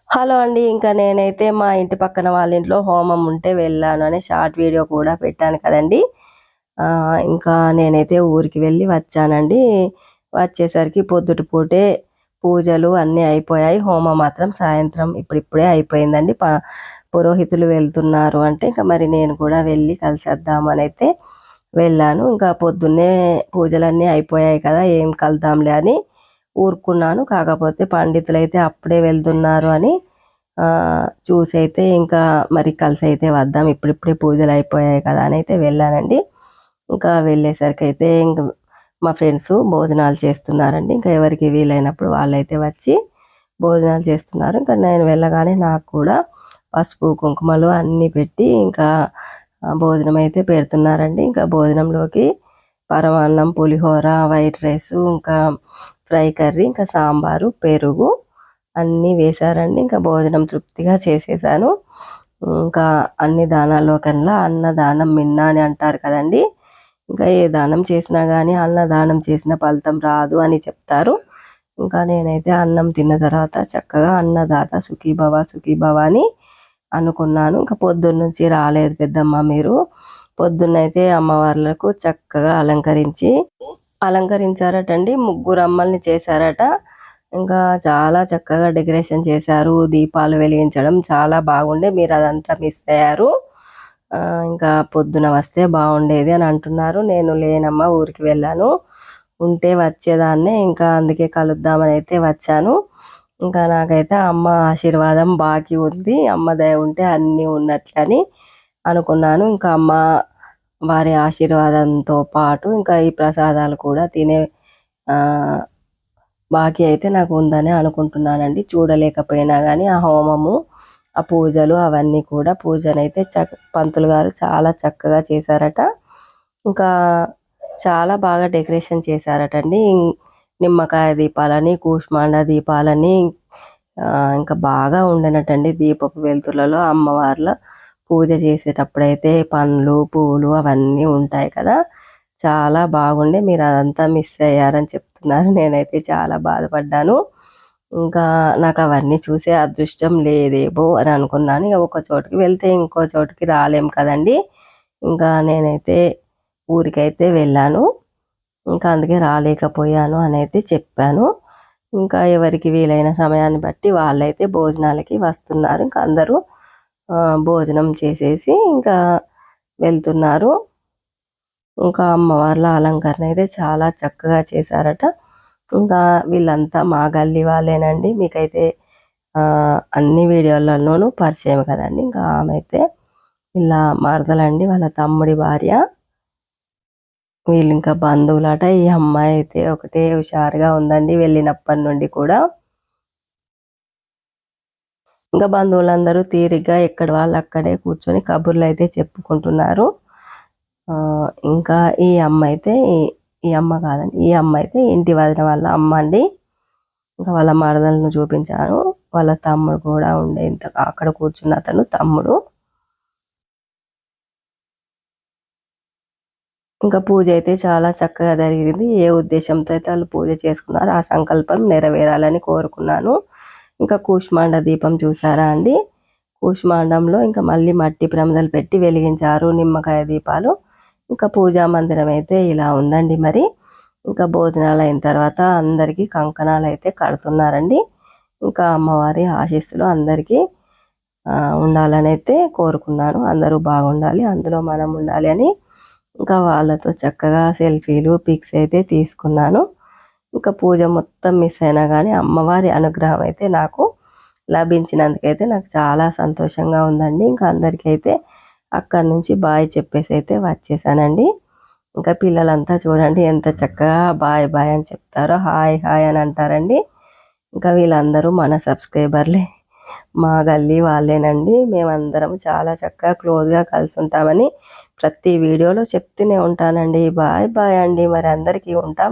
Hello అండి. ఇంకా నేనైతే మా ఇంటి పక్కన వాళ్ళ ఇంట్లో హోమం ఉంటే వెళ్ళాను అని షార్ట్ వీడియో కూడా పెట్టాను కదండీ. ఇంకా నేనైతే ఊరికి వెళ్ళి వచ్చానండి. వచ్చేసరికి పొద్దుటి పూటే పూజలు అన్నీ అయిపోయాయి. హోమం మాత్రం సాయంత్రం ఇప్పుడిప్పుడే అయిపోయిందండి. పురోహితులు వెళ్తున్నారు అంటే ఇంకా మరి నేను కూడా వెళ్ళి కలిసేద్దామనైతే వెళ్ళాను. ఇంకా పొద్దున్నే పూజలన్నీ అయిపోయాయి కదా, ఏం కలుద్దాంలే అని ఊరుకున్నాను. కాకపోతే పండితులైతే అప్పుడే వెళ్తున్నారు అని చూసైతే ఇంకా మరి కలిసి అయితే వద్దాం, ఇప్పుడిప్పుడే పూజలు అయిపోయాయి కదా అని అయితే వెళ్ళానండి. ఇంకా వెళ్ళేసరికి అయితే ఇంక మా ఫ్రెండ్స్ భోజనాలు చేస్తున్నారండి. ఇంకా ఎవరికి వీలైనప్పుడు వాళ్ళైతే వచ్చి భోజనాలు చేస్తున్నారు. ఇంకా నేను వెళ్ళగానే నాకు కూడా పసుపు కుంకుమలు అన్నీ పెట్టి ఇంకా భోజనం అయితే పెడుతున్నారండి. ఇంకా భోజనంలోకి పరమాన్నం, పులిహోర, వైట్ రైస్, ఇంకా ఫ్రై కర్రీ, ఇంకా సాంబారు, పెరుగు అన్నీ వేశారండి. ఇంకా భోజనం తృప్తిగా చేసేసాను. ఇంకా అన్ని దానాల్లో కన్నా అన్నదానం మిన్న అని అంటారు కదండి. ఇంకా ఏ దానం చేసినా కానీ అన్నదానం చేసిన ఫలితం రాదు అని చెప్తారు. ఇంకా నేనైతే అన్నం తిన్న తర్వాత చక్కగా అన్నదాత సుఖీభవ సుఖీభవ అని అనుకున్నాను. ఇంకా పొద్దున్న నుంచి రాలేదు పెద్దమ్మ మీరు. పొద్దున్నైతే అమ్మవార్లకు చక్కగా అలంకరించారటండి. 3 అమ్మల్ని చేశారట. ఇంకా చాలా చక్కగా డెకరేషన్ చేశారు. దీపాలు వెలిగించడం చాలా బాగుండే. మీరు అదంతా మిస్ అయ్యారు. ఇంకా పొద్దున వస్తే బాగుండేది అని అంటున్నారు. నేను లేనమ్మా, ఊరికి వెళ్ళాను, ఉంటే వచ్చేదాన్నే, ఇంకా అందుకే కలుద్దామని అయితే వచ్చాను. ఇంకా నాకైతే అమ్మ ఆశీర్వాదం బాకీ ఉంది. అమ్మ దయ ఉంటే అన్నీ ఉన్నట్లని అనుకున్నాను. ఇంకా అమ్మ వారి ఆశీర్వాదంతో పాటు ఇంకా ఈ ప్రసాదాలు కూడా తినే బాకీ అయితే నాకు ఉందని అనుకుంటున్నానండి. చూడలేకపోయినా కానీ ఆ హోమము, ఆ పూజలు అవన్నీ కూడా పూజనైతే పంతులు గారు చాలా చక్కగా చేశారట. ఇంకా చాలా బాగా డెకరేషన్ చేశారటండి. నిమ్మకాయ దీపాలని, కూష్మాండ దీపాలని ఇంకా బాగా ఉండనటండి. దీపపు వెలుతురులలో అమ్మవార్ల పూజ చేసేటప్పుడైతే పండ్లు, పూలు అవన్నీ ఉంటాయి కదా, చాలా బాగుండే. మీరు అదంతా మిస్ అయ్యారని చెప్తున్నారు. నేనైతే చాలా బాధపడ్డాను. ఇంకా నాకు అవన్నీ చూసే అదృష్టం లేదేమో అని అనుకున్నాను. ఇక ఒక చోటుకి వెళ్తే ఇంకో చోటుకి రాలేం కదండి. ఇంకా నేనైతే ఊరికైతే వెళ్ళాను. ఇంకా అందుకే రాలేకపోయాను అని అయితే చెప్పాను. ఇంకా ఎవరికి వీలైన సమయాన్ని బట్టి వాళ్ళైతే భోజనాలకి వస్తున్నారు. ఇంకా అందరూ భోజనం చేసేసి ఇంకా వెళ్తున్నారు. ఇంకా అమ్మవార్ల అలంకరణ అయితే చాలా చక్కగా చేశారట. ఇంకా వీళ్ళంతా మా గల్లీ వాళ్ళేనండి. మీకైతే అన్ని వీడియోలలోనూ పరిచయం కదండి. ఇంకా ఆమె అయితే ఇలా మరదలండి, వాళ్ళ తమ్ముడి భార్య. వీళ్ళు ఇంకా బంధువులట. ఈ అమ్మాయి అయితే ఒకటే హుషారుగా ఉందండి వెళ్ళినప్పటి నుండి కూడా. ఇంకా బంధువులందరూ తీరిగ్గా ఎక్కడ వాళ్ళు అక్కడే కూర్చొని కబుర్లు అయితే చెప్పుకుంటున్నారు. ఇంకా ఈ అమ్మ అయితే ఈ అమ్మ కాదండి, ఈ అమ్మ అయితే ఇంటి వదిన వాళ్ళ అమ్మ అండి. ఇంకా వాళ్ళ మరదలను చూపించాను. వాళ్ళ తమ్ముడు కూడా ఉండే, ఇంత అక్కడ కూర్చున్న అతను తమ్ముడు. ఇంకా పూజ అయితే చాలా చక్కగా జరిగింది. ఏ ఉద్దేశంతో అయితే వాళ్ళు పూజ చేసుకున్నారో ఆ సంకల్పం నెరవేరాలని కోరుకున్నాను. ఇంకా కూష్మాండ దీపం చూసారా అండి. కూష్మాండంలో ఇంకా మళ్ళీ మట్టి ప్రమిదలు పెట్టి వెలిగించారు నిమ్మకాయ దీపాలు. ఇంకా పూజా మందిరం అయితే ఇలా ఉందండి. మరి ఇంకా భోజనాలు అయిన తర్వాత అందరికీ కంకణాలు అయితే కడుతున్నారండి. ఇంకా అమ్మవారి ఆశీస్సులు అందరికీ ఉండాలని అయితే కోరుకున్నాను. అందరూ బాగుండాలి, అందులో మనం ఉండాలి అని ఇంకా వాళ్ళతో చక్కగా సెల్ఫీలు, పిక్స్ అయితే తీసుకున్నాను. ఇంకా పూజ మొత్తం మిస్ అయినా కానీ అమ్మవారి అనుగ్రహం అయితే నాకు లభించినందుకైతే నాకు చాలా సంతోషంగా ఉందండి. ఇంకా అందరికైతే అక్కడి నుంచి బాయ్ చెప్పేసి అయితే వచ్చేసానండి. ఇంకా పిల్లలంతా చూడండి ఎంత చక్కగా బాయ్ బాయ్ అని చెప్తారో, హాయ్ హాయ్ అని అంటారండి. ఇంకా వీళ్ళందరూ మన సబ్స్క్రైబర్లే, మా గల్లీ వాళ్ళేనండి. మేమందరం చాలా చక్కగా క్లోజ్గా కలిసి ఉంటామని ప్రతి వీడియోలో చెప్తూనే ఉంటానండి. బాయ్ బాయ్ అండి. మరి అందరికీ ఉంటాం.